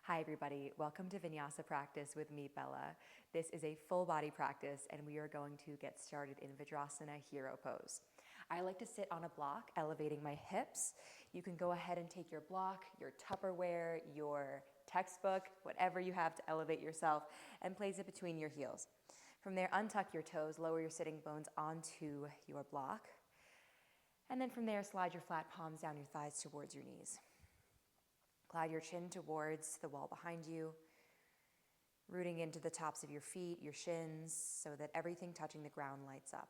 Hi everybody, welcome to Vinyasa practice with me, Bella. This is a full body practice and we are going to get started in Vajrasana Hero Pose. I like to sit on a block, elevating my hips. You can go ahead and take your block, your Tupperware, your textbook, whatever you have to elevate yourself, and place it between your heels. From there, untuck your toes, lower your sitting bones onto your block. And then from there, slide your flat palms down your thighs towards your knees. Glide your chin towards the wall behind you, rooting into the tops of your feet, your shins, so that everything touching the ground lights up.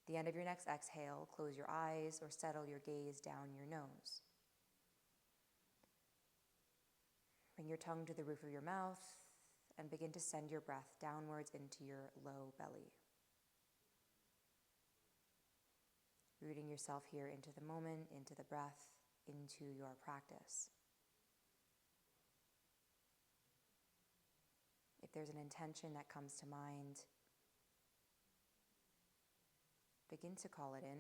At the end of your next exhale, close your eyes or settle your gaze down your nose. Bring your tongue to the roof of your mouth and begin to send your breath downwards into your low belly. Rooting yourself here into the moment, into the breath, into your practice. If there's an intention that comes to mind, begin to call it in,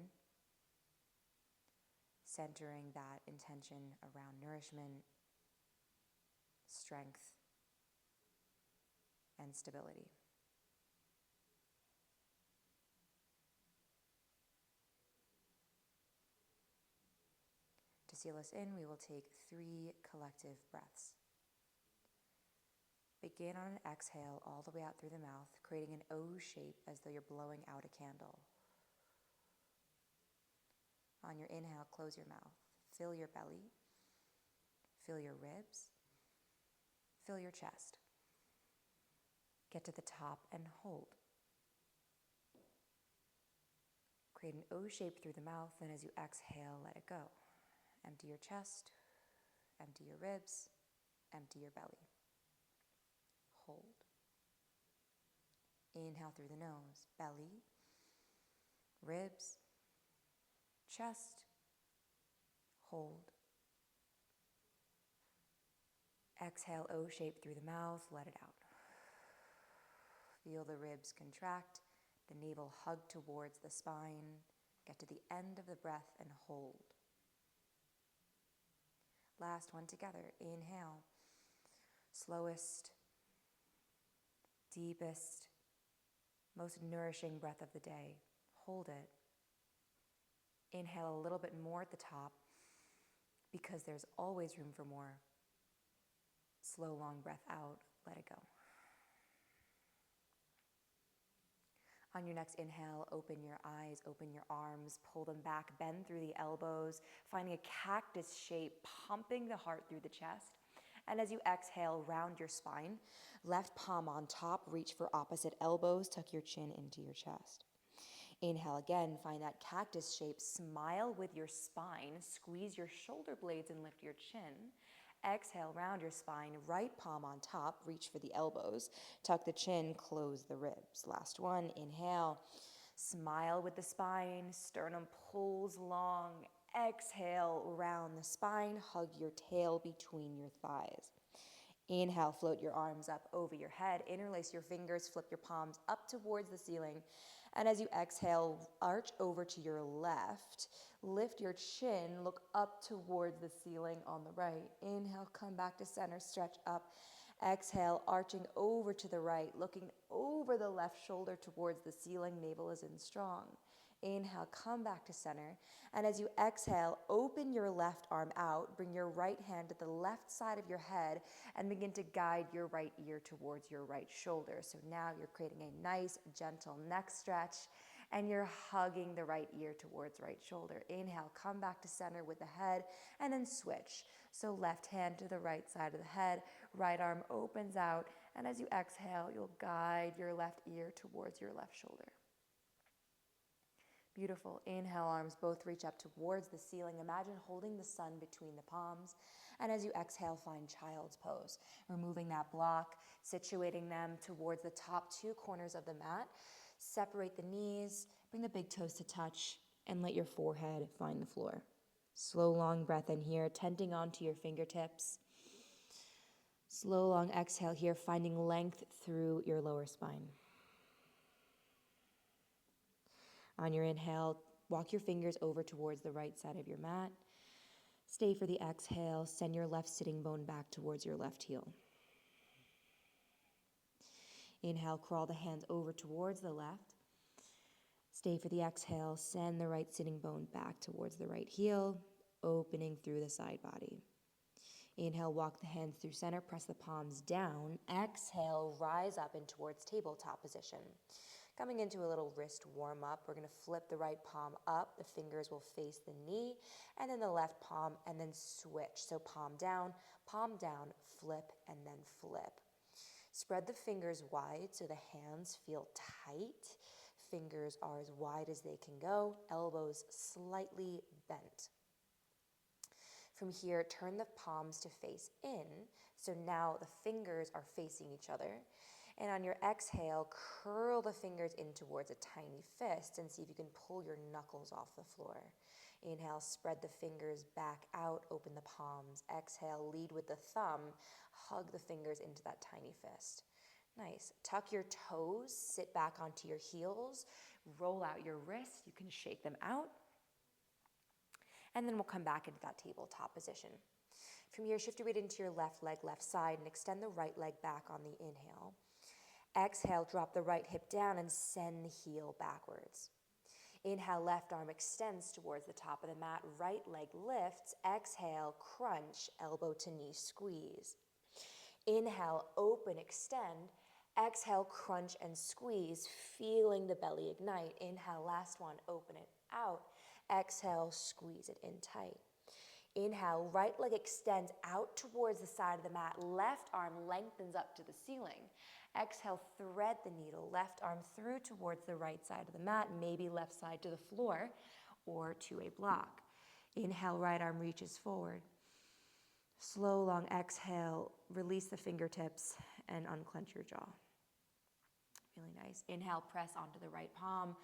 centering that intention around nourishment, strength, and stability. To seal us in, we will take 3 collective breaths. Begin on an exhale all the way out through the mouth, creating an O shape as though you're blowing out a candle. On your inhale, close your mouth. Fill your belly. Fill your ribs. Fill your chest. Get to the top and hold. Create an O shape through the mouth, and as you exhale, let it go. Empty your chest. Empty your ribs. Empty your belly. Hold. Inhale through the nose, belly, ribs, chest, hold. Exhale, O shape through the mouth, let it out. Feel the ribs contract, the navel hug towards the spine. Get to the end of the breath and hold. Last one together, inhale. Slowest, deepest, most nourishing breath of the day. Hold it. Inhale a little bit more at the top because there's always room for more. Slow, long breath out. Let it go. On your next inhale, open your eyes, open your arms, pull them back, bend through the elbows, finding a cactus shape, pumping the heart through the chest. And as you exhale, round your spine, left palm on top, reach for opposite elbows, tuck your chin into your chest. Inhale again, find that cactus shape, smile with your spine, squeeze your shoulder blades and lift your chin. Exhale, round your spine, right palm on top, reach for the elbows, tuck the chin, close the ribs. Last one, inhale, smile with the spine, sternum pulls long. Exhale, round the spine, hug your tail between your thighs. Inhale, float your arms up over your head, interlace your fingers, flip your palms up towards the ceiling. And as you exhale, arch over to your left, lift your chin, look up towards the ceiling on the right. Inhale, come back to center, stretch up. Exhale, arching over to the right, looking over the left shoulder towards the ceiling, navel is in strong. Inhale, come back to center. And as you exhale, open your left arm out, bring your right hand to the left side of your head and begin to guide your right ear towards your right shoulder. So now you're creating a nice, gentle neck stretch and you're hugging the right ear towards right shoulder. Inhale, come back to center with the head and then switch. So left hand to the right side of the head, right arm opens out, and as you exhale, you'll guide your left ear towards your left shoulder. Beautiful. Inhale, arms both reach up towards the ceiling. Imagine holding the sun between the palms. And as you exhale, find child's pose. Removing that block, situating them towards the top 2 corners of the mat. Separate the knees, bring the big toes to touch, and let your forehead find the floor. Slow, long breath in here, tending onto your fingertips. Slow, long exhale here, finding length through your lower spine. On your inhale, walk your fingers over towards the right side of your mat. Stay for the exhale. Send your left sitting bone back towards your left heel. Inhale, crawl the hands over towards the left. Stay for the exhale. Send the right sitting bone back towards the right heel, opening through the side body. Inhale, walk the hands through center, press the palms down. Exhale, rise up in towards tabletop position. Coming into a little wrist warm up, we're going to flip the right palm up. The fingers will face the knee, and then the left palm, and then switch. So palm down, flip, and then flip. Spread the fingers wide so the hands feel tight. Fingers are as wide as they can go, elbows slightly bent. From here, turn the palms to face in. So now the fingers are facing each other. And on your exhale, curl the fingers in towards a tiny fist and see if you can pull your knuckles off the floor. Inhale, spread the fingers back out, open the palms. Exhale, lead with the thumb, hug the fingers into that tiny fist. Nice. Tuck your toes, sit back onto your heels, roll out your wrists. You can shake them out. And then we'll come back into that tabletop position. From here, shift your weight into your left leg, left side, and extend the right leg back on the inhale. Exhale, drop the right hip down and send the heel backwards. Inhale, left arm extends towards the top of the mat, right leg lifts. Exhale, crunch, elbow to knee squeeze. Inhale, open, extend. Exhale, crunch and squeeze, feeling the belly ignite. Inhale, last one, open it out. Exhale, squeeze it in tight. Inhale, right leg extends out towards the side of the mat. Left arm lengthens up to the ceiling. Exhale, thread the needle. Left arm through towards the right side of the mat, maybe left side to the floor or to a block. Inhale, right arm reaches forward. Slow, long exhale, release the fingertips and unclench your jaw. Really nice. Inhale, press onto the right palm.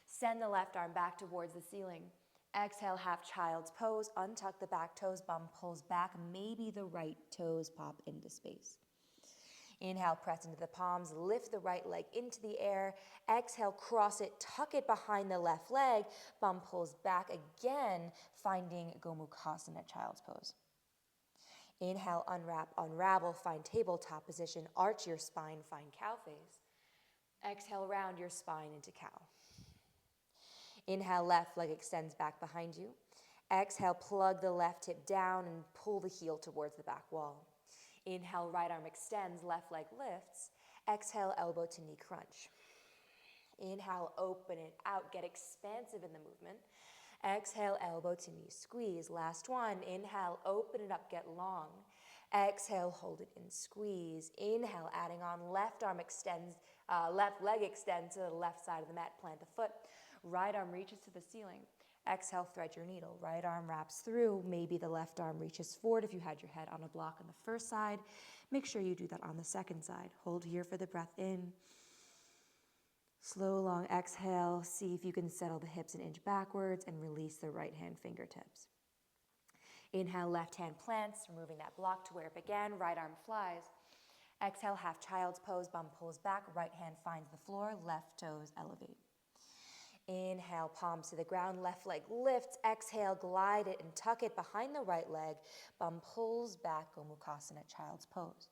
Send the left arm back towards the ceiling. Exhale, half child's pose. Untuck the back toes, bum pulls back. Maybe the right toes pop into space. Inhale, press into the palms. Lift the right leg into the air. Exhale, cross it, tuck it behind the left leg. Bum pulls back again, finding Gomukhasana, child's pose. Inhale, unwrap, unravel, find tabletop position. Arch your spine, find cow face. Exhale, round your spine into cow. Inhale, left leg extends back behind you. Exhale, plug the left hip down and pull the heel towards the back wall. Inhale, right arm extends, left leg lifts. Exhale, elbow to knee crunch. Inhale, open it out, get expansive in the movement. Exhale, elbow to knee squeeze. Last one. Inhale, open it up, get long. Exhale, hold it in, squeeze. Inhale, adding on, left arm extends, left leg extends to the left side of the mat, plant the foot. Right arm reaches to the ceiling. Exhale, thread your needle. Right arm wraps through. Maybe the left arm reaches forward if you had your head on a block on the first side. Make sure you do that on the second side. Hold here for the breath in. Slow, long exhale. See if you can settle the hips an inch backwards and release the right hand fingertips. Inhale, left hand plants, removing that block to where it began. Right arm flies. Exhale, half child's pose, bum pulls back. Right hand finds the floor, left toes elevate. Inhale, palms to the ground, left leg lifts. Exhale, glide it and tuck it behind the right leg. Bum pulls back, Gomukhasana, child's pose.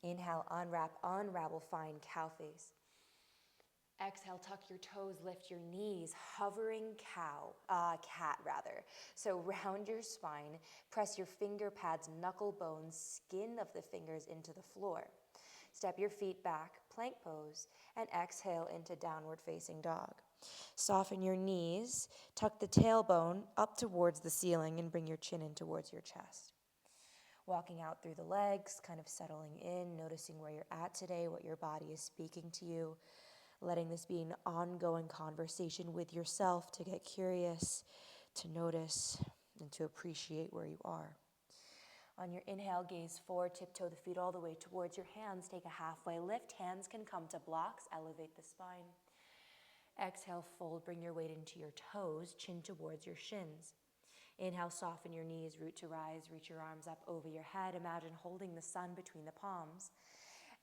Inhale, unwrap, unravel, find cow face. Exhale, tuck your toes, lift your knees, hovering cat rather. So round your spine, press your finger pads, knuckle bones, skin of the fingers into the floor. Step your feet back, plank pose, and exhale into downward facing dog. Soften your knees, tuck the tailbone up towards the ceiling and bring your chin in towards your chest. Walking out through the legs, kind of settling in, noticing where you're at today, what your body is speaking to you. Letting this be an ongoing conversation with yourself to get curious, to notice, and to appreciate where you are. On your inhale, gaze forward, tiptoe the feet all the way towards your hands. Take a halfway lift. Hands can come to blocks. Elevate the spine. Exhale, fold. Bring your weight into your toes, chin towards your shins. Inhale, soften your knees, root to rise. Reach your arms up over your head. Imagine holding the sun between the palms.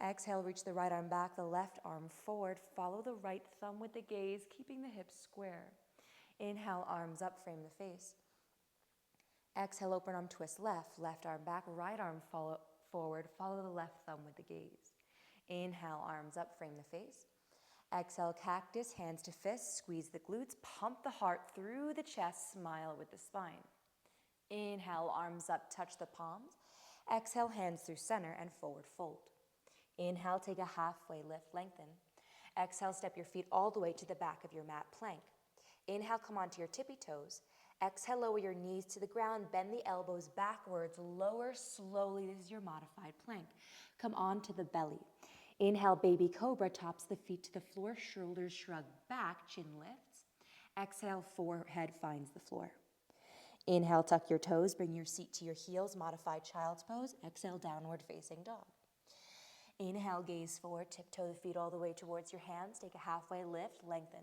Exhale, reach the right arm back, the left arm forward. Follow the right thumb with the gaze, keeping the hips square. Inhale, arms up, frame the face. Exhale, open arm twist left, left arm back, right arm forward, follow the left thumb with the gaze. Inhale, arms up, frame the face. Exhale, cactus, hands to fists, squeeze the glutes, pump the heart through the chest, smile with the spine. Inhale, arms up, touch the palms. Exhale, hands through center and forward fold. Inhale, take a halfway lift, lengthen. Exhale, step your feet all the way to the back of your mat plank. Inhale, come onto your tippy toes. Exhale, lower your knees to the ground, bend the elbows backwards, lower slowly. This is your modified plank. Come onto the belly. Inhale, baby cobra, tops the feet to the floor, shoulders shrug back, chin lifts. Exhale, forehead finds the floor. Inhale, tuck your toes, bring your seat to your heels, modified child's pose. Exhale, downward facing dog. Inhale, gaze forward, tiptoe the feet all the way towards your hands. Take a halfway lift, lengthen.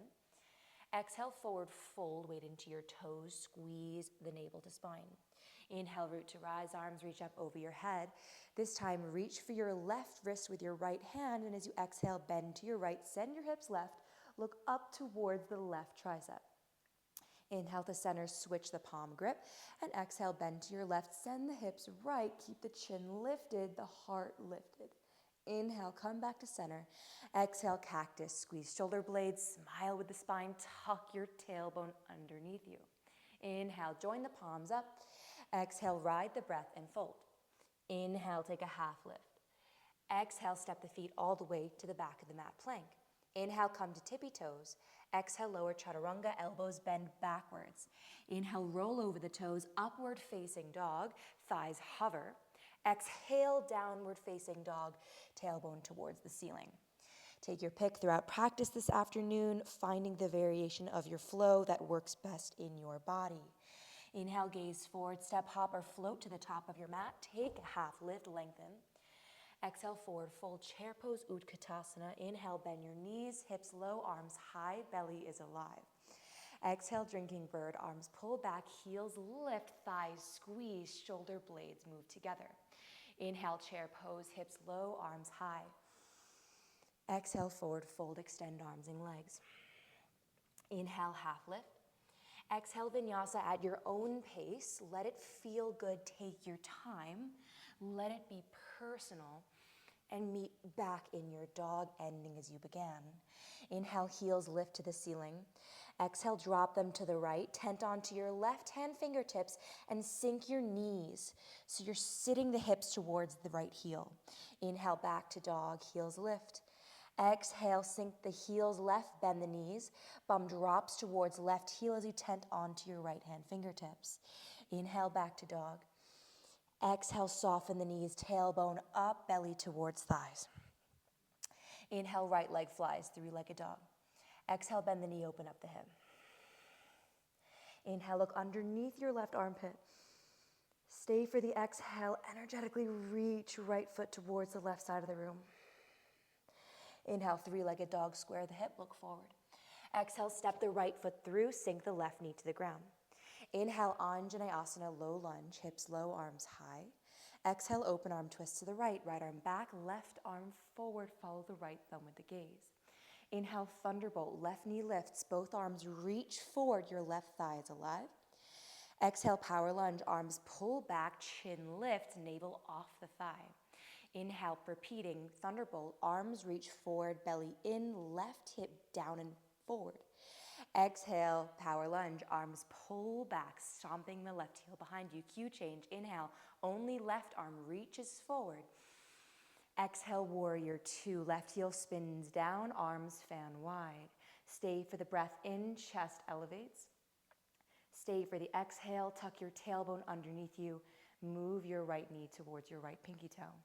Exhale, forward fold, weight into your toes, squeeze the navel to spine. Inhale, root to rise, arms reach up over your head. This time, reach for your left wrist with your right hand, and as you exhale, bend to your right, send your hips left, look up towards the left tricep. Inhale to center, switch the palm grip, and exhale, bend to your left, send the hips right, keep the chin lifted, the heart lifted. Inhale, come back to center. Exhale, cactus, squeeze shoulder blades, smile with the spine, tuck your tailbone underneath you. Inhale, join the palms up. Exhale, ride the breath and fold. Inhale, take a half lift. Exhale, step the feet all the way to the back of the mat plank. Inhale, come to tippy toes. Exhale, lower chaturanga, elbows bend backwards. Inhale, roll over the toes, upward facing dog, thighs hover. Exhale, downward facing dog, tailbone towards the ceiling. Take your pick throughout practice this afternoon, finding the variation of your flow that works best in your body. Inhale, gaze forward, step, hop, or float to the top of your mat. Take a half lift, lengthen. Exhale, forward fold, chair pose, Utkatasana. Inhale, bend your knees, hips low, arms high, belly is alive. Exhale, drinking bird, arms pull back, heels lift, thighs squeeze, shoulder blades move together. Inhale, chair pose, hips low, arms high. Exhale, forward fold, extend arms and legs. Inhale, half lift. Exhale, Vinyasa at your own pace. Let it feel good, take your time. Let it be personal. And meet back in your dog, ending as you began. Inhale, heels lift to the ceiling. Exhale, drop them to the right. Tent onto your left hand fingertips and sink your knees. So you're sitting the hips towards the right heel. Inhale, back to dog, heels lift. Exhale, sink the heels left, bend the knees. Bum drops towards left heel as you tent onto your right hand fingertips. Inhale, back to dog. Exhale, soften the knees, tailbone up, belly towards thighs. Inhale, right leg flies, three-legged dog. Exhale, bend the knee, open up the hip. Inhale, look underneath your left armpit. Stay for the exhale, energetically reach right foot towards the left side of the room. Inhale, three-legged dog, square the hip, look forward. Exhale, step the right foot through, sink the left knee to the ground. Inhale, Anjaneyasana, low lunge, hips low, arms high. Exhale, open arm twist to the right, right arm back, left arm forward, follow the right thumb with the gaze. Inhale, thunderbolt, left knee lifts, both arms reach forward, your left thigh is alive. Exhale, power lunge, arms pull back, chin lift, navel off the thigh. Inhale, repeating, thunderbolt, arms reach forward, belly in, left hip down and forward. Exhale, power lunge, arms pull back, stomping the left heel behind you. Q change, inhale, only left arm reaches forward. Exhale, warrior two, left heel spins down, arms fan wide. Stay for the breath in, chest elevates. Stay for the exhale, tuck your tailbone underneath you. Move your right knee towards your right pinky toe.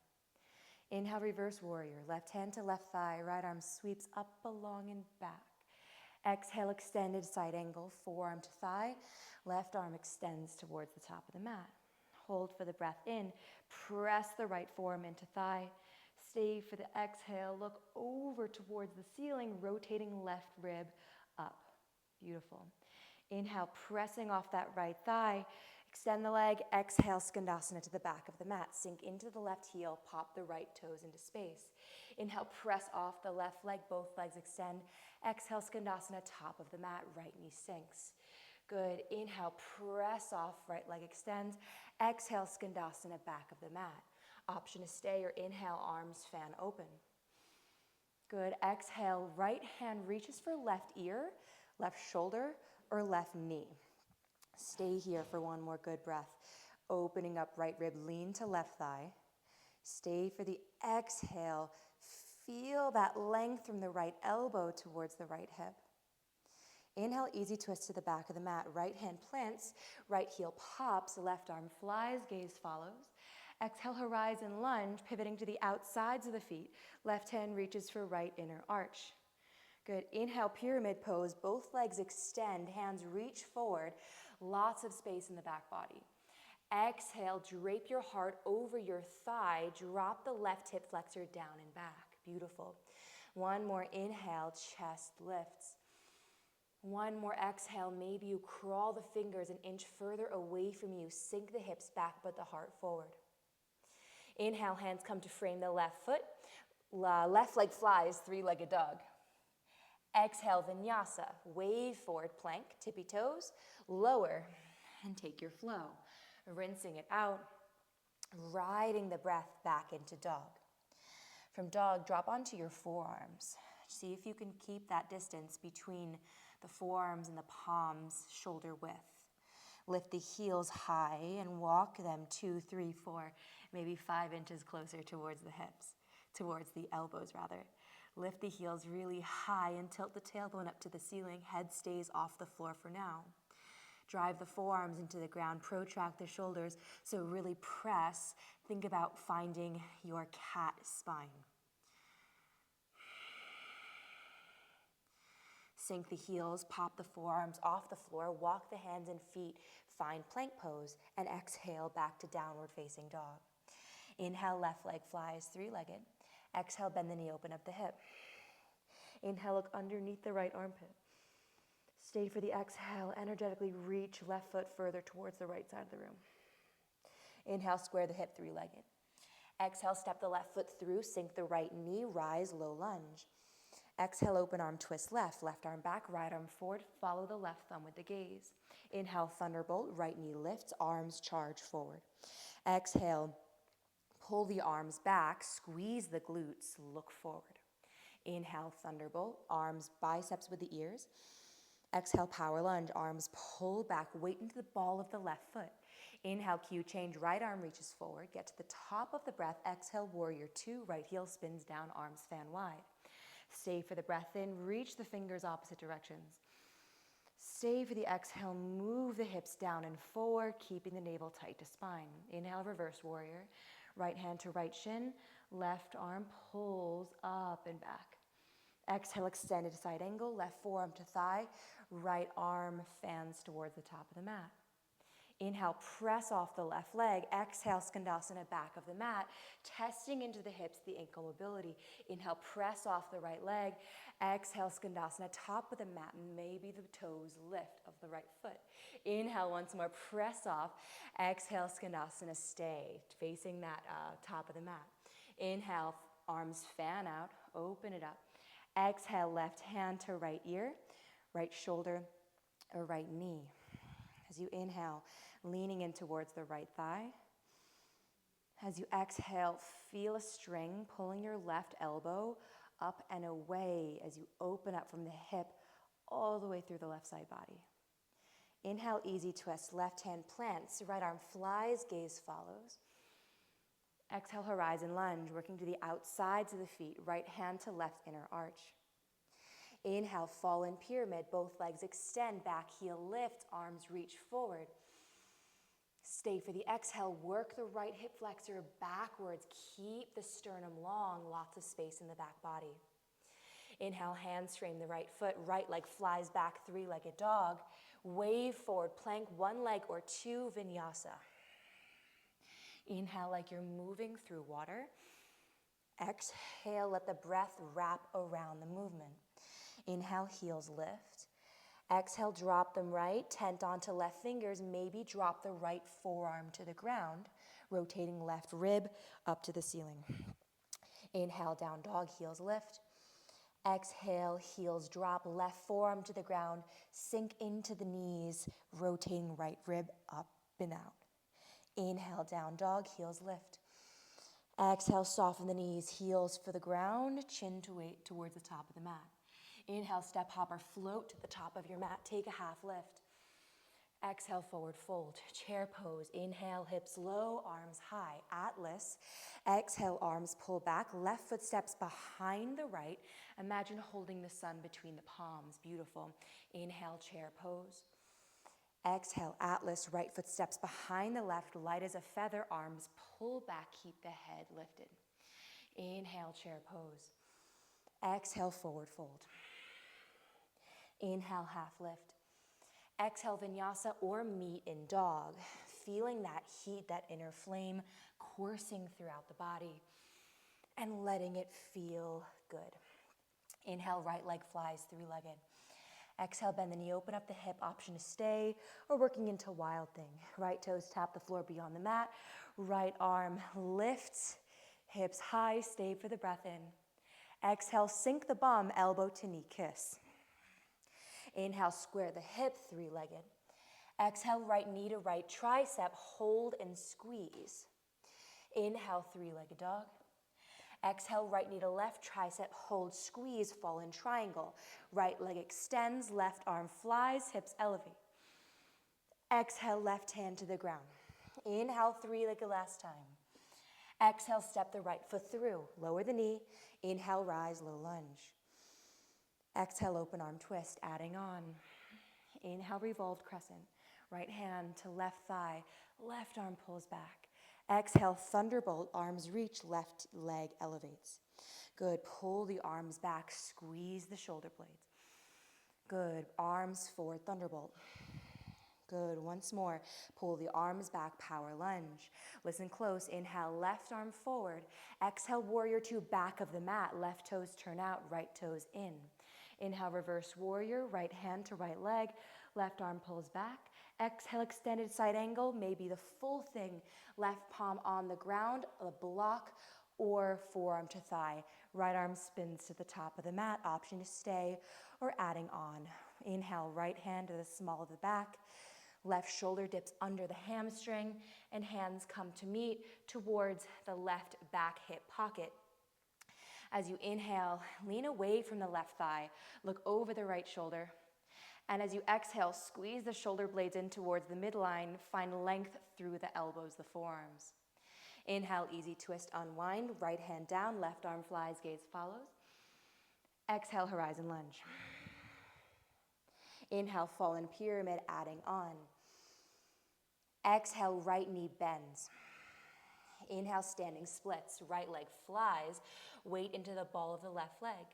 Inhale, reverse warrior, left hand to left thigh, right arm sweeps up, along, and back. Exhale, extended side angle, forearm to thigh. Left arm extends towards the top of the mat. Hold for the breath in. Press the right forearm into thigh. Stay for the exhale. Look over towards the ceiling, rotating left rib up. Beautiful. Inhale, pressing off that right thigh. Extend the leg. Exhale, Skandasana to the back of the mat. Sink into the left heel. Pop the right toes into space. Inhale, press off the left leg. Both legs extend. Exhale, Skandasana, top of the mat. Right knee sinks. Good. Inhale, press off, right leg extends. Exhale, Skandasana, back of the mat. Option to stay or inhale, arms fan open. Good. Exhale, right hand reaches for left ear, left shoulder, or left knee. Stay here for one more good breath. Opening up right rib, lean to left thigh. Stay for the exhale. Feel that length from the right elbow towards the right hip. Inhale, easy twist to the back of the mat. Right hand plants, right heel pops, left arm flies, gaze follows. Exhale, horizon lunge, pivoting to the outsides of the feet. Left hand reaches for right inner arch. Good. Inhale, pyramid pose. Both legs extend, hands reach forward. Lots of space in the back body. Exhale, drape your heart over your thigh. Drop the left hip flexor down and back. Beautiful. One more inhale, chest lifts. One more exhale, maybe you crawl the fingers an inch further away from you. Sink the hips back, but the heart forward. Inhale, hands come to frame the left foot. Left leg flies, three-legged dog. Exhale, Vinyasa. Wave forward, plank, tippy toes. Lower and take your flow. Rinsing it out, riding the breath back into dog. From dog, drop onto your forearms. See if you can keep that distance between the forearms and the palms, shoulder width. Lift the heels high and walk them 2, 3, 4, maybe 5 inches closer towards the hips, towards the elbows rather. Lift the heels really high and tilt the tailbone up to the ceiling. Head stays off the floor for now. Drive the forearms into the ground, protract the shoulders, so really press. Think about finding your cat spine. Sink the heels, pop the forearms off the floor, walk the hands and feet, find plank pose, and exhale back to downward facing dog. Inhale, left leg flies, three-legged. Exhale, bend the knee, open up the hip. Inhale, look underneath the right armpit. Stay for the exhale, energetically reach left foot further towards the right side of the room. Inhale, square the hip, three-legged. Exhale, step the left foot through, sink the right knee, rise, low lunge. Exhale, open arm, twist left arm back, right arm forward, follow the left thumb with the gaze. Inhale, thunderbolt, right knee lifts, arms charge forward. Exhale, pull the arms back, squeeze the glutes, look forward. Inhale, thunderbolt, arms, biceps with the ears. Exhale, power lunge, arms pull back, weight into the ball of the left foot. Inhale, Q change, right arm reaches forward, get to the top of the breath. Exhale, warrior two, right heel spins down, arms fan wide. Stay for the breath in, reach the fingers opposite directions. Stay for the exhale, move the hips down and forward, keeping the navel tight to spine. Inhale, reverse warrior. Right hand to right shin, left arm pulls up and back. Exhale, extended side angle, left forearm to thigh, right arm fans towards the top of the mat. Inhale, press off the left leg. Exhale, Skandasana, back of the mat, testing into the hips, the ankle mobility. Inhale, press off the right leg. Exhale, Skandasana, top of the mat, maybe the toes lift of the right foot. Inhale, once more, press off. Exhale, Skandasana, stay, facing that top of the mat. Inhale, arms fan out, open it up. Exhale, left hand to right ear, right shoulder, or right knee. As you inhale, leaning in towards the right thigh. As you exhale, feel a string pulling your left elbow up and away as you open up from the hip all the way through the left side body. Inhale, easy twist, left hand plants, right arm flies, gaze follows. Exhale, horizon lunge, working to the outsides of the feet, right hand to left inner arch. Inhale, fall in pyramid, both legs extend, back heel lift, arms reach forward. Stay for the exhale, work the right hip flexor backwards, keep the sternum long, lots of space in the back body. Inhale, hands frame the right foot, right leg flies back, three-legged dog. Wave forward, plank, one leg or two, Vinyasa. Inhale like you're moving through water. Exhale, let the breath wrap around the movement. Inhale, heels lift. Exhale, drop them right, tent onto left fingers, maybe drop the right forearm to the ground, rotating left rib up to the ceiling. Inhale, down dog, heels lift. Exhale, heels drop, left forearm to the ground, sink into the knees, rotating right rib up and out. Inhale, down dog, heels lift. Exhale, soften the knees, heels for the ground, chin to weight towards the top of the mat. Inhale, step hopper, float to the top of your mat, take a half lift. Exhale, forward fold, chair pose. Inhale, hips low, arms high, Atlas. Exhale, arms pull back, left foot steps behind the right. Imagine holding the sun between the palms, beautiful. Inhale, chair pose. Exhale, Atlas, right foot steps behind the left, light as a feather, arms pull back, keep the head lifted. Inhale, chair pose. Exhale, forward fold. Inhale, half lift. Exhale, Vinyasa or meet in dog. Feeling that heat, that inner flame coursing throughout the body and letting it feel good. Inhale, right leg flies three-legged. Exhale, bend the knee, open up the hip, option to stay or working into wild thing. Right toes tap the floor beyond the mat. Right arm lifts, hips high, stay for the breath in. Exhale, sink the bum, elbow to knee kiss. Inhale, square the hip, three-legged. Exhale, right knee to right tricep, hold and squeeze. Inhale, three-legged dog. Exhale, right knee to left tricep, hold, squeeze, fall in triangle. Right leg extends, left arm flies, hips elevate. Exhale, left hand to the ground. Inhale, three-legged last time. Exhale, step the right foot through, lower the knee. Inhale, rise, low lunge. Exhale, open arm twist, adding on. Inhale, revolved crescent. Right hand to left thigh, left arm pulls back. Exhale, thunderbolt, arms reach, left leg elevates. Good, pull the arms back, squeeze the shoulder blades. Good, arms forward, thunderbolt. Good, once more, pull the arms back, power lunge. Listen close, inhale, left arm forward. Exhale, warrior two, back of the mat, left toes turn out, right toes in. Inhale, reverse warrior, right hand to right leg, left arm pulls back. Exhale, extended side angle, maybe the full thing. Left palm on the ground, a block, or forearm to thigh. Right arm spins to the top of the mat, option to stay or adding on. Inhale, right hand to the small of the back. Left shoulder dips under the hamstring and hands come to meet towards the left back hip pocket. As you inhale, lean away from the left thigh, look over the right shoulder. And as you exhale, squeeze the shoulder blades in towards the midline, find length through the elbows, the forearms. Inhale, easy twist, unwind, right hand down, left arm flies, gaze follows. Exhale, horizon lunge. Inhale, fallen pyramid, adding on. Exhale, right knee bends. Inhale, standing splits, right leg flies, weight into the ball of the left leg.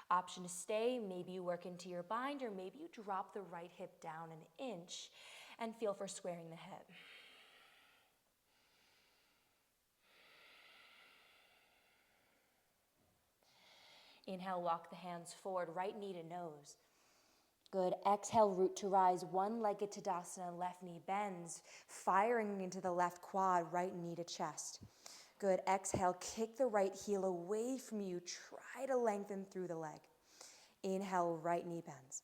Option to stay, maybe you work into your bind or maybe you drop the right hip down an inch and feel for squaring the hip. Inhale, walk the hands forward, right knee to nose. Good, exhale, root to rise, one-legged Tadasana, left knee bends, firing into the left quad, right knee to chest. Good, exhale, kick the right heel away from you, try to lengthen through the leg. Inhale, right knee bends.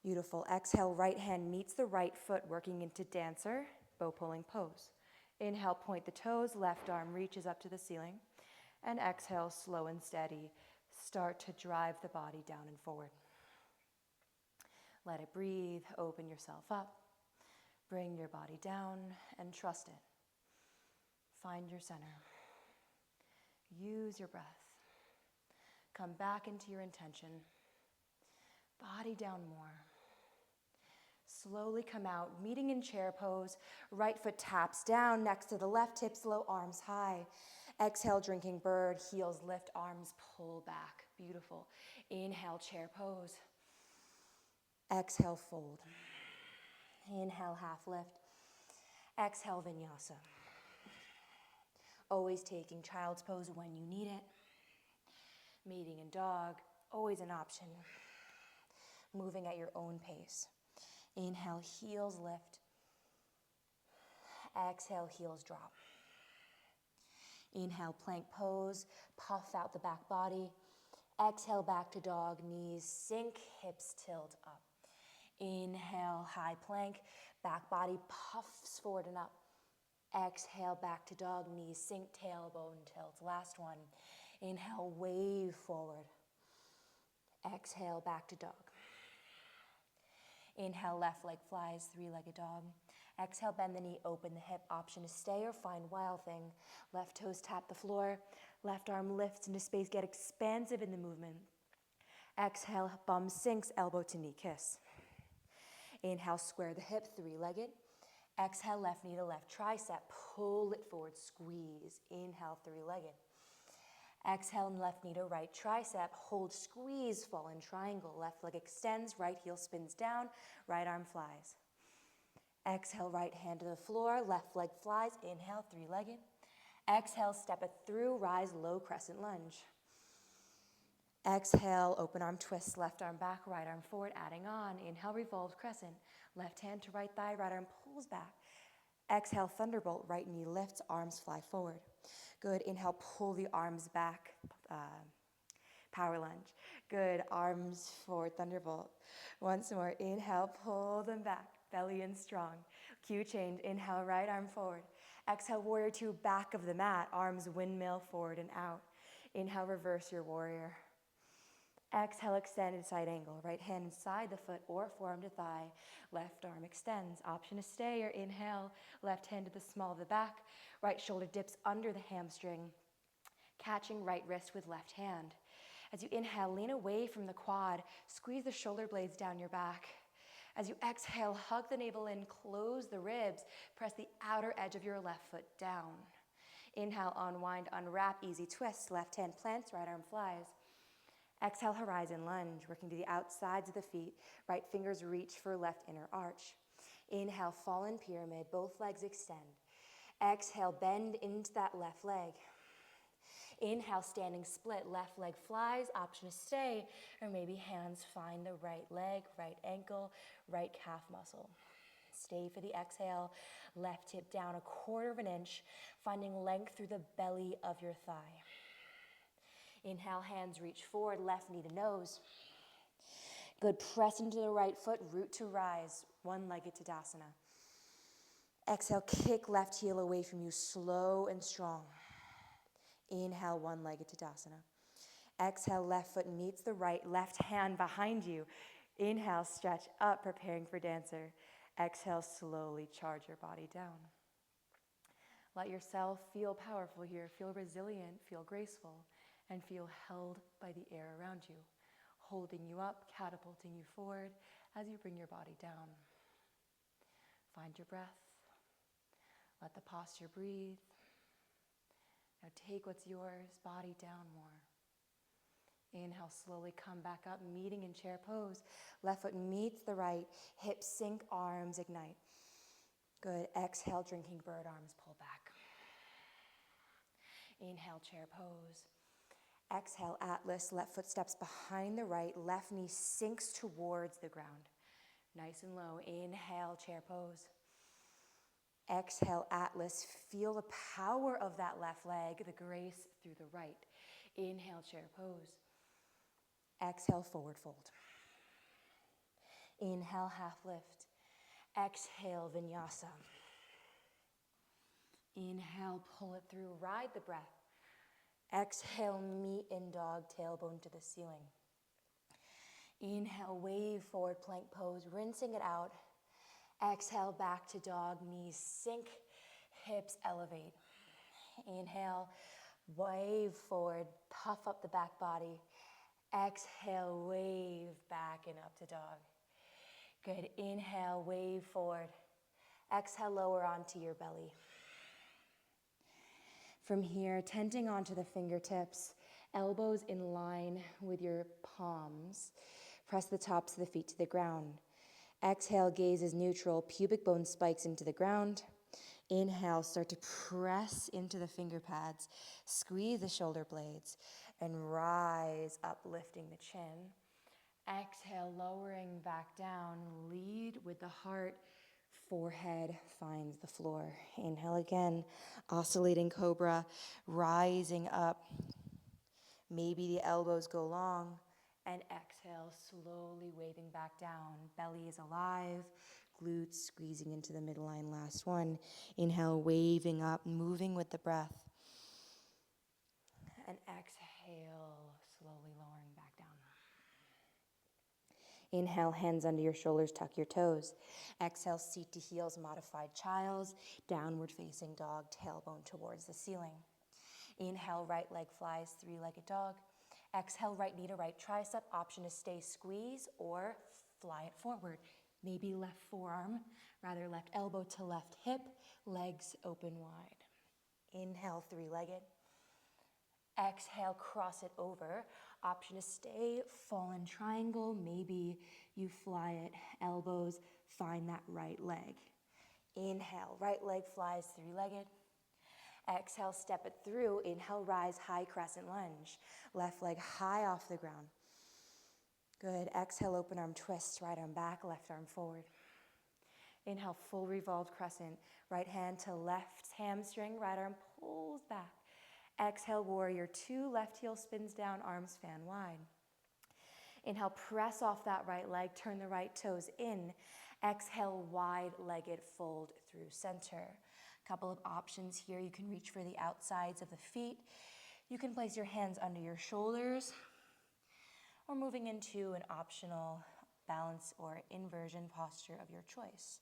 Beautiful, exhale, right hand meets the right foot, working into dancer, bow pulling pose. Inhale, point the toes, left arm reaches up to the ceiling. And exhale, slow and steady, start to drive the body down and forward. Let it breathe, open yourself up, bring your body down and trust it. Find your center. Use your breath. Come back into your intention. Body down more. Slowly come out, meeting in chair pose. Right foot taps down next to the left hip, slow arms high. Exhale, drinking bird, heels lift, arms pull back. Beautiful. Inhale, chair pose. Exhale, fold. Inhale, half lift. Exhale, Vinyasa. Always taking child's pose when you need it. Meeting in dog, always an option. Moving at your own pace. Inhale, heels lift. Exhale, heels drop. Inhale, plank pose. Puff out the back body. Exhale, back to dog, knees sink, hips tilt up. Inhale, high plank, back body puffs forward and up. Exhale, back to dog, knees sink, tailbone tilts. Last one. Inhale, wave forward. Exhale, back to dog. Inhale, left leg flies, three-legged dog. Exhale, bend the knee, open the hip. Option to stay or find wild thing. Left toes tap the floor. Left arm lifts into space. Get expansive in the movement. Exhale, bum sinks, elbow to knee kiss. Inhale, square the hip, three-legged. Exhale, left knee to left tricep. Pull it forward, squeeze. Inhale, three-legged. Exhale, left knee to right tricep. Hold, squeeze, fall in triangle. Left leg extends, right heel spins down, right arm flies. Exhale, right hand to the floor, left leg flies. Inhale, three-legged. Exhale, step it through, rise, low crescent lunge. Exhale, open arm twist, left arm back, right arm forward, adding on. Inhale, revolved crescent. Left hand to right thigh, right arm pulls back. Exhale, thunderbolt, right knee lifts, arms fly forward. Good, inhale, pull the arms back, power lunge. Good, arms forward, thunderbolt. Once more, inhale, pull them back, belly in strong. Cue change, inhale, right arm forward. Exhale, warrior two, back of the mat, arms windmill forward and out. Inhale, reverse your warrior. Exhale, extended side angle. Right hand inside the foot or forearm to thigh. Left arm extends. Option to stay or inhale. Left hand to the small of the back. Right shoulder dips under the hamstring. Catching right wrist with left hand. As you inhale, lean away from the quad. Squeeze the shoulder blades down your back. As you exhale, hug the navel in, close the ribs. Press the outer edge of your left foot down. Inhale, unwind, unwrap, easy twist. Left hand plants, right arm flies. Exhale, horizon lunge, working to the outsides of the feet. Right fingers reach for left inner arch. Inhale, fallen pyramid, both legs extend. Exhale, bend into that left leg. Inhale, standing split, left leg flies, option to stay, or maybe hands find the right leg, right ankle, right calf muscle. Stay for the exhale, left hip down 1/4 of an inch, finding length through the belly of your thigh. Inhale, hands reach forward, left knee to nose. Good, press into the right foot, root to rise, one-legged Tadasana. Exhale, kick left heel away from you, slow and strong. Inhale, one-legged Tadasana. Exhale, left foot meets the right, left hand behind you. Inhale, stretch up, preparing for dancer. Exhale, slowly charge your body down. Let yourself feel powerful here, feel resilient, feel graceful, and feel held by the air around you, holding you up, catapulting you forward as you bring your body down. Find your breath. Let the posture breathe. Now take what's yours, body down more. Inhale, slowly come back up, meeting in chair pose. Left foot meets the right, hips sink, arms ignite. Good, exhale, drinking bird, arms pull back. Inhale, chair pose. Exhale, Atlas, left foot steps behind the right, left knee sinks towards the ground. Nice and low. Inhale, chair pose. Exhale, Atlas. Feel the power of that left leg, the grace through the right. Inhale, chair pose. Exhale, forward fold. Inhale, half lift. Exhale, Vinyasa. Inhale, pull it through, ride the breath. Exhale, meet in dog, tailbone to the ceiling. Inhale, wave forward, plank pose, rinsing it out. Exhale, back to dog, knees sink, hips elevate. Inhale, wave forward, puff up the back body. Exhale, wave back and up to dog. Good, inhale, wave forward. Exhale, lower onto your belly. From here, tenting onto the fingertips, elbows in line with your palms. Press the tops of the feet to the ground. Exhale, gaze is neutral, pubic bone spikes into the ground. Inhale, start to press into the finger pads, squeeze the shoulder blades, and rise up, lifting the chin. Exhale, lowering back down, lead with the heart. Forehead finds the floor. Inhale again, oscillating cobra, rising up, Maybe the elbows go long. And exhale, slowly waving back down. Belly is alive, glutes squeezing into the midline. Last one. Inhale, waving up, moving with the breath. And exhale, slowly lowering back down. Inhale, hands under your shoulders, tuck your toes. Exhale, seat to heels, modified child's, downward facing dog, tailbone towards the ceiling. Inhale, right leg flies, three-legged dog. Exhale, right knee to right tricep. Option to stay squeeze or fly it forward. Maybe left forearm, rather left elbow to left hip, legs open wide. Inhale, three-legged. Exhale, cross it over. Option to stay, fallen triangle. Maybe you fly it, elbows, find that right leg. Inhale, right leg flies, three-legged. Exhale, step it through. Inhale, rise, high crescent lunge. Left leg high off the ground. Good. Exhale, open arm twists, right arm back, left arm forward. Inhale, full revolved crescent. Right hand to left hamstring, right arm pulls back. Exhale, warrior two, left heel spins down, arms fan wide. Inhale, press off that right leg, turn the right toes in. Exhale, wide-legged fold through center. Couple of options here. You can reach for the outsides of the feet. You can place your hands under your shoulders, or moving into an optional balance or inversion posture of your choice.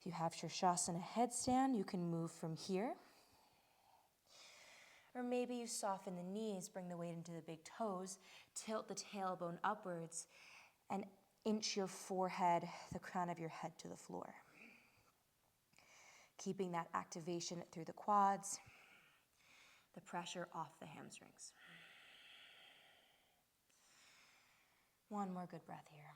If you have Shirshasana headstand, you can move from here. Or maybe you soften the knees, bring the weight into the big toes, tilt the tailbone upwards, and inch your forehead, the crown of your head to the floor. Keeping that activation through the quads, the pressure off the hamstrings. One more good breath here.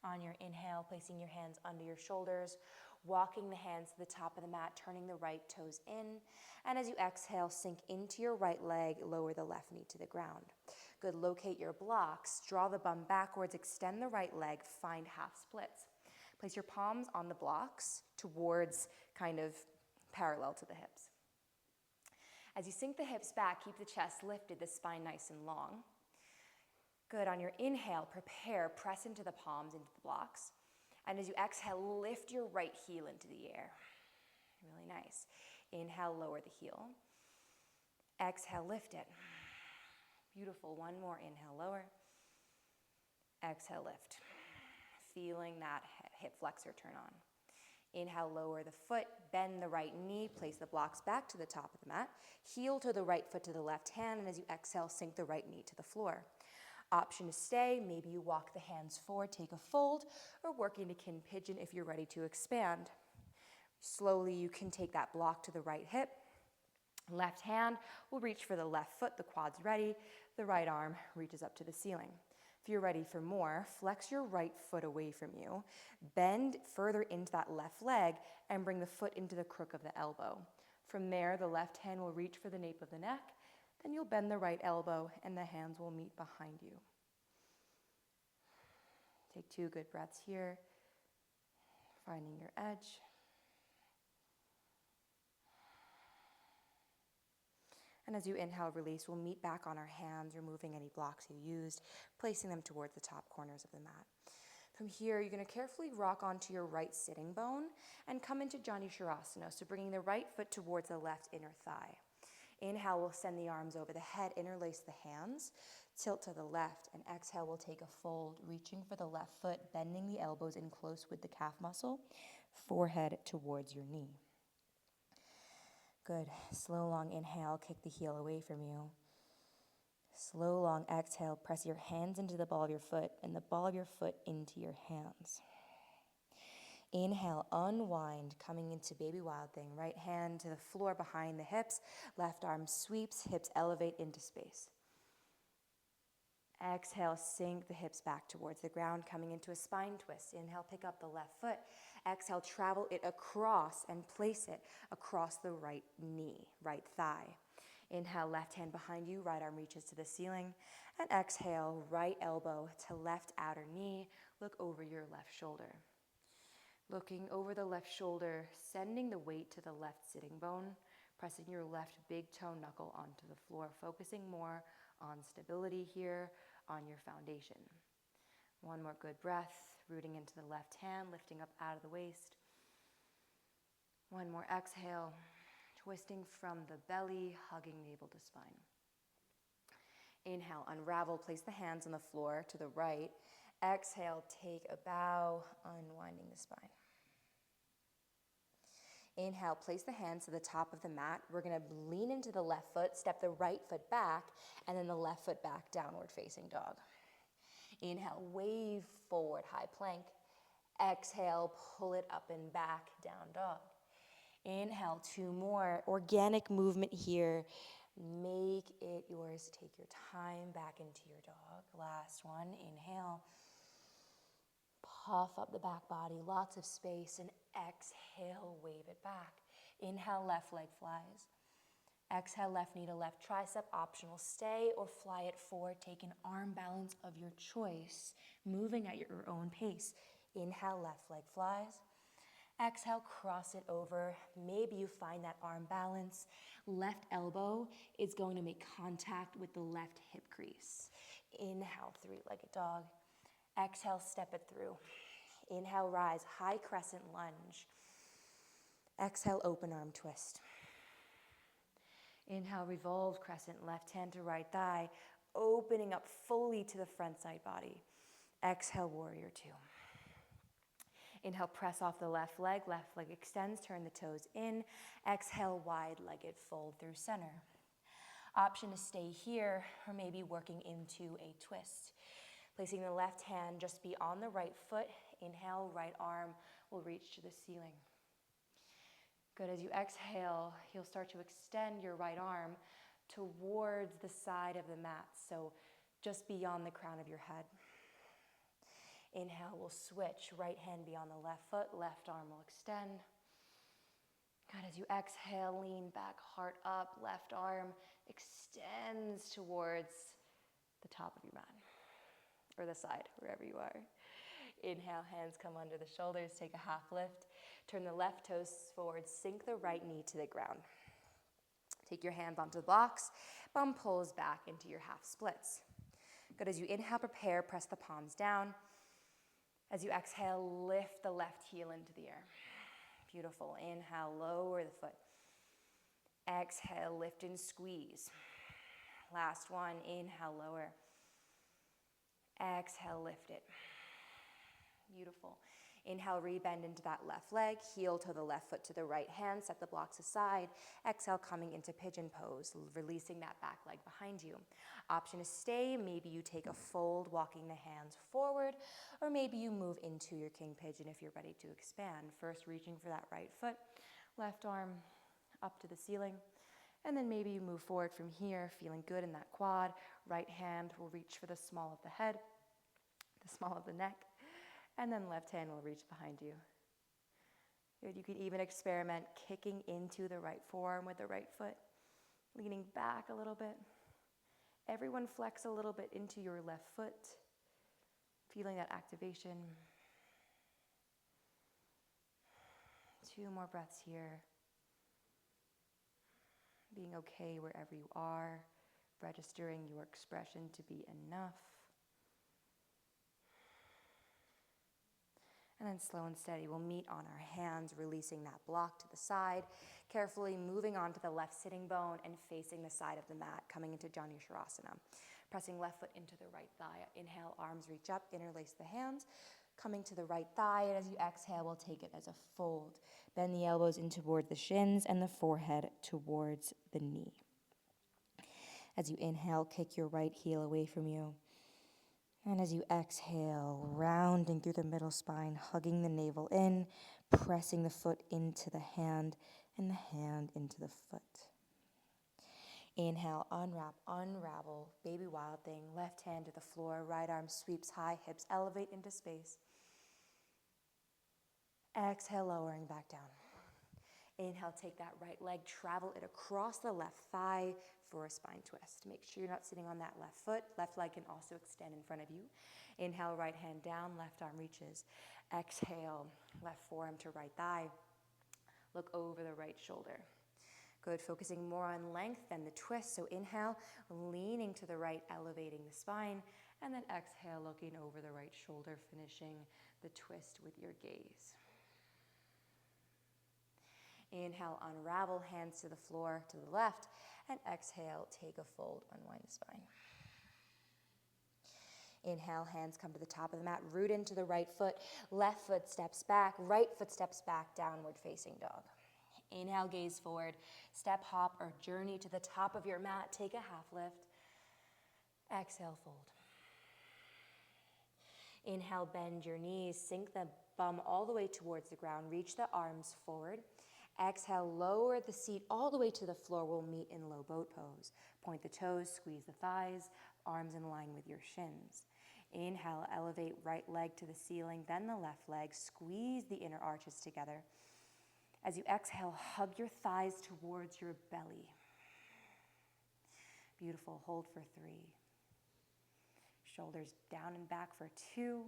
On your inhale, placing your hands under your shoulders, walking the hands to the top of the mat, turning the right toes in. And as you exhale, sink into your right leg, lower the left knee to the ground. Good, locate your blocks, draw the bum backwards, extend the right leg, find half splits. Place your palms on the blocks towards kind of parallel to the hips. As you sink the hips back, keep the chest lifted, the spine nice and long. Good, on your inhale, prepare, press into the palms, into the blocks. And as you exhale, lift your right heel into the air. Really nice. Inhale, lower the heel. Exhale, lift it. Beautiful. One more. Inhale, lower. Exhale, lift. Feeling that hip flexor turn on. Inhale, lower the foot, bend the right knee, place the blocks back to the top of the mat, heel to the right foot to the left hand, and as you exhale, sink the right knee to the floor. Option to stay, maybe you walk the hands forward, take a fold, or work into kin pigeon if you're ready to expand. Slowly, you can take that block to the right hip. Left hand will reach for the left foot, the quad's ready. The right arm reaches up to the ceiling. If you're ready for more, flex your right foot away from you, bend further into that left leg, and bring the foot into the crook of the elbow. From there, the left hand will reach for the nape of the neck, then you'll bend the right elbow and the hands will meet behind you. Take 2 good breaths here, finding your edge. And as you inhale, release, we'll meet back on our hands, removing any blocks you used, placing them towards the top corners of the mat. From here, you're going to carefully rock onto your right sitting bone and come into Jani Shavasana, so bringing the right foot towards the left inner thigh. Inhale, we'll send the arms over the head, interlace the hands, tilt to the left, and exhale, we'll take a fold, reaching for the left foot, bending the elbows in close with the calf muscle, forehead towards your knee. Good. Slow, long inhale, kick the heel away from you. Slow, long exhale, press your hands into the ball of your foot and the ball of your foot into your hands. Inhale, unwind, coming into baby wild thing. Right hand to the floor behind the hips. Left arm sweeps, hips elevate into space. Exhale, sink the hips back towards the ground, coming into a spine twist. Inhale, pick up the left foot. Exhale, travel it across and place it across the right knee, right thigh. Inhale, left hand behind you, right arm reaches to the ceiling. And exhale, right elbow to left outer knee. Look over your left shoulder. Looking over the left shoulder, sending the weight to the left sitting bone, Pressing your left big toe knuckle onto the floor, focusing more on stability here, on your foundation. One more good breath, rooting into the left hand, lifting up out of the waist. One more exhale, twisting from the belly, hugging navel to spine. Inhale, unravel, place the hands on the floor to the right. Exhale, take a bow, unwinding the spine. Inhale, place the hands to the top of the mat. We're going to lean into the left foot, step the right foot back, and then the left foot back, downward facing dog. Inhale, wave forward, high plank. Exhale, pull it up and back, down dog. Inhale, 2 more. Organic movement here. Make it yours. Take your time back into your dog. Last one. Inhale. Puff up the back body, lots of space, and exhale, wave it back. Inhale, left leg flies. Exhale, left knee to left tricep, optional. Stay or fly it forward. Take an arm balance of your choice, moving at your own pace. Inhale, left leg flies. Exhale, cross it over. Maybe you find that arm balance. Left elbow is going to make contact with the left hip crease. Inhale, 3-legged dog. Exhale, step it through. Inhale, rise, high crescent lunge. Exhale, open arm twist. Inhale, revolve crescent, left hand to right thigh, opening up fully to the front side body. Exhale, warrior 2. Inhale, press off the left leg extends, turn the toes in. Exhale, wide-legged fold through center. Option to stay here or maybe working into a twist. Placing the left hand just beyond the right foot. Inhale, right arm will reach to the ceiling. Good, as you exhale, you'll start to extend your right arm towards the side of the mat, so just beyond the crown of your head. Inhale, we'll switch, right hand beyond the left foot, left arm will extend. Good, as you exhale, lean back, heart up, left arm extends towards the top of your mat. Or the side, wherever you are. Inhale, hands come under the shoulders, take a half lift. Turn the left toes forward, sink the right knee to the ground. Take your hands onto the blocks, bum pulls back into your half splits. Good, as you inhale, prepare, press the palms down. As you exhale, lift the left heel into the air. Beautiful, inhale, lower the foot. Exhale, lift and squeeze. Last one, inhale, lower. Exhale, lift it. Beautiful. Inhale, rebend into that left leg, heel to the left foot to the right hand, set the blocks aside. Exhale, coming into pigeon pose, releasing that back leg behind you. Option to stay, maybe you take a fold, walking the hands forward, or maybe you move into your king pigeon if you're ready to expand. First, reaching for that right foot, left arm up to the ceiling, and then maybe you move forward from here, feeling good in that quad. Right hand will reach for the small of the head, the small of the neck, and then left hand will reach behind you. Good. You could even experiment kicking into the right forearm with the right foot, leaning back a little bit. Everyone flex a little bit into your left foot, feeling that activation. 2 more breaths here. Being okay wherever you are, registering your expression to be enough. And then slow and steady, we'll meet on our hands, releasing that block to the side, carefully moving on to the left sitting bone and facing the side of the mat, coming into Janu Shavasana. Pressing left foot into the right thigh. Inhale, arms reach up, interlace the hands, coming to the right thigh, and as you exhale, we'll take it as a fold. Bend the elbows in toward the shins and the forehead towards the knee. As you inhale, kick your right heel away from you. And as you exhale, rounding through the middle spine, hugging the navel in, pressing the foot into the hand and the hand into the foot. Inhale, unwrap, unravel, baby wild thing, left hand to the floor, right arm sweeps high, hips elevate into space. Exhale, lowering back down. Inhale, take that right leg, travel it across the left thigh for a spine twist. Make sure you're not sitting on that left foot. Left leg can also extend in front of you. Inhale, right hand down, left arm reaches. Exhale, left forearm to right thigh. Look over the right shoulder. Good, focusing more on length than the twist. So inhale, leaning to the right, elevating the spine, and then exhale, looking over the right shoulder, finishing the twist with your gaze. Inhale, unravel, hands to the floor to the left, and exhale, take a fold, unwind the spine. Inhale, hands come to the top of the mat, root into the right foot, left foot steps back, right foot steps back, downward facing dog. Inhale, gaze forward, step, hop, or journey to the top of your mat, take a half lift. Exhale, fold. Inhale, bend your knees, sink the bum all the way towards the ground, reach the arms forward. Exhale, lower the seat all the way to the floor. We'll meet in low boat pose. Point the toes, squeeze the thighs, arms in line with your shins. Inhale, elevate right leg to the ceiling, then the left leg. Squeeze the inner arches together. As you exhale, hug your thighs towards your belly. Beautiful. Hold for 3. Shoulders down and back for 2.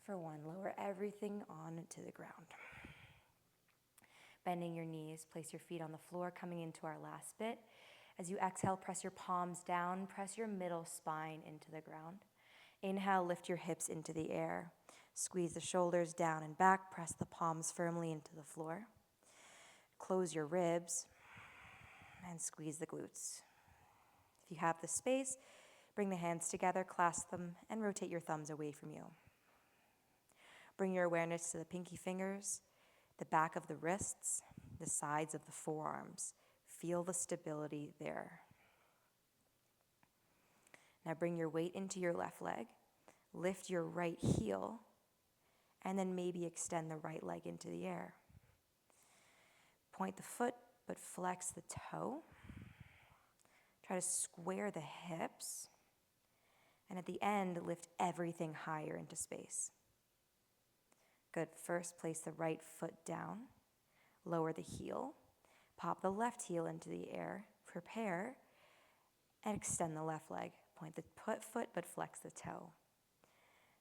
For 1, lower everything onto the ground. Bending your knees, place your feet on the floor, coming into our last bit. As you exhale, press your palms down, press your middle spine into the ground. Inhale, lift your hips into the air. Squeeze the shoulders down and back, press the palms firmly into the floor. Close your ribs and squeeze the glutes. If you have the space, bring the hands together, clasp them, and rotate your thumbs away from you. Bring your awareness to the pinky fingers, the back of the wrists, the sides of the forearms. Feel the stability there. Now bring your weight into your left leg, lift your right heel, and then maybe extend the right leg into the air. Point the foot, but flex the toe. Try to square the hips. And at the end, lift everything higher into space. Good. First, place the right foot down. Lower the heel. Pop the left heel into the air. Prepare. And extend the left leg. Point the foot, but flex the toe.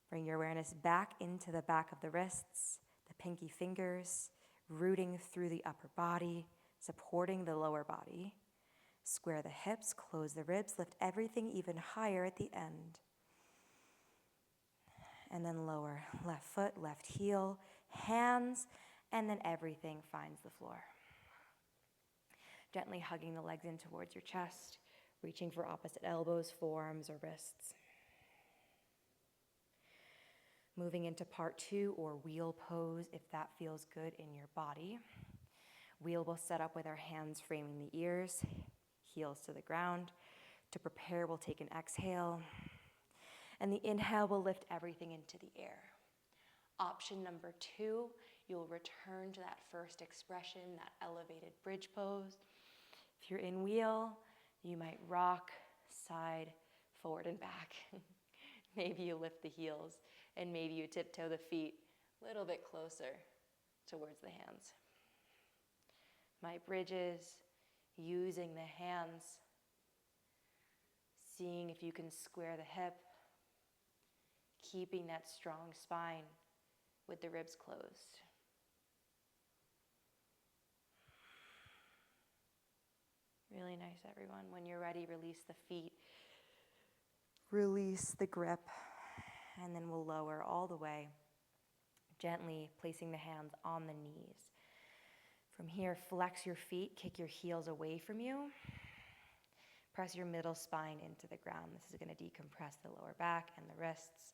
Bring your awareness back into the back of the wrists, the pinky fingers, rooting through the upper body, supporting the lower body. Square the hips, close the ribs, lift everything even higher at the end. And then lower, left foot, left heel, hands, and then everything finds the floor. Gently hugging the legs in towards your chest, reaching for opposite elbows, forearms, or wrists. Moving into part 2 or wheel pose if that feels good in your body. Wheel will set up with our hands framing the ears, heels to the ground. To prepare, we'll take an exhale. And the inhale will lift everything into the air. Option number 2, you'll return to that first expression, that elevated bridge pose. If you're in wheel, you might rock side, forward, and back. Maybe you lift the heels, and maybe you tiptoe the feet a little bit closer towards the hands. My bridges, using the hands, seeing if you can square the hip, keeping that strong spine with the ribs closed. Really nice, everyone. When you're ready, release the feet, release the grip, and then we'll lower all the way, gently placing the hands on the knees. From here, flex your feet, kick your heels away from you. Press your middle spine into the ground. This is going to decompress the lower back and the wrists.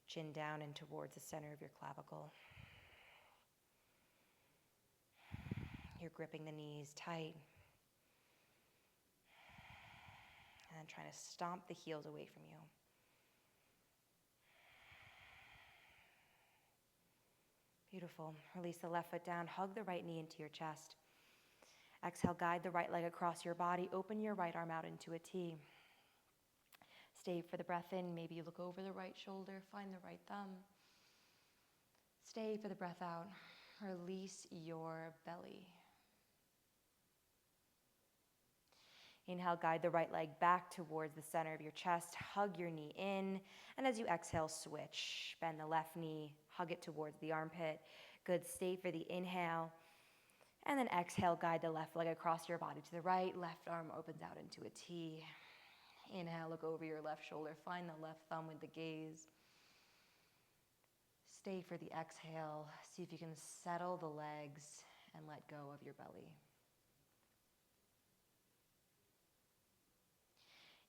Chin down and towards the center of your clavicle. You're gripping the knees tight. And trying to stomp the heels away from you. Beautiful. Release the left foot down. Hug the right knee into your chest. Exhale, guide the right leg across your body. Open your right arm out into a T. Stay for the breath in. Maybe you look over the right shoulder. Find the right thumb. Stay for the breath out. Release your belly. Inhale, guide the right leg back towards the center of your chest. Hug your knee in. And as you exhale, switch. Bend the left knee. Hug it towards the armpit. Good. Stay for the inhale. And then exhale, guide the left leg across your body to the right. Left arm opens out into a T. Inhale, look over your left shoulder. Find the left thumb with the gaze. Stay for the exhale. See if you can settle the legs and let go of your belly.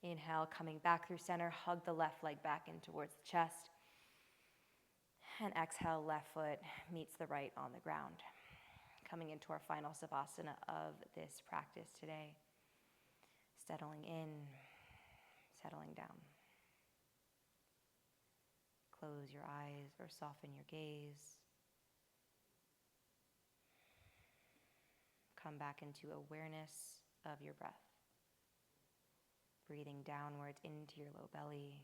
Inhale, coming back through center. Hug the left leg back in towards the chest. And exhale, left foot meets the right on the ground. Coming into our final Savasana of this practice today. Settling in, settling down. Close your eyes or soften your gaze. Come back into awareness of your breath. Breathing downwards into your low belly.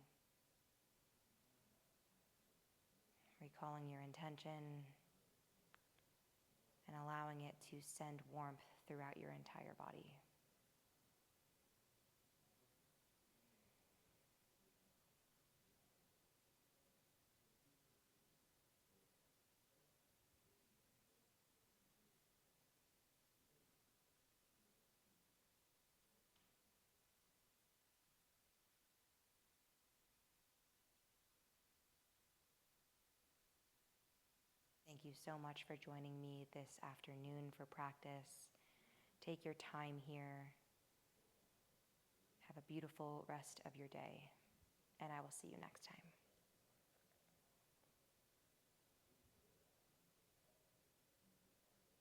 Recalling your intention and allowing it to send warmth throughout your entire body. Thank you so much for joining me this afternoon for practice. Take your time here. Have a beautiful rest of your day, and I will see you next time.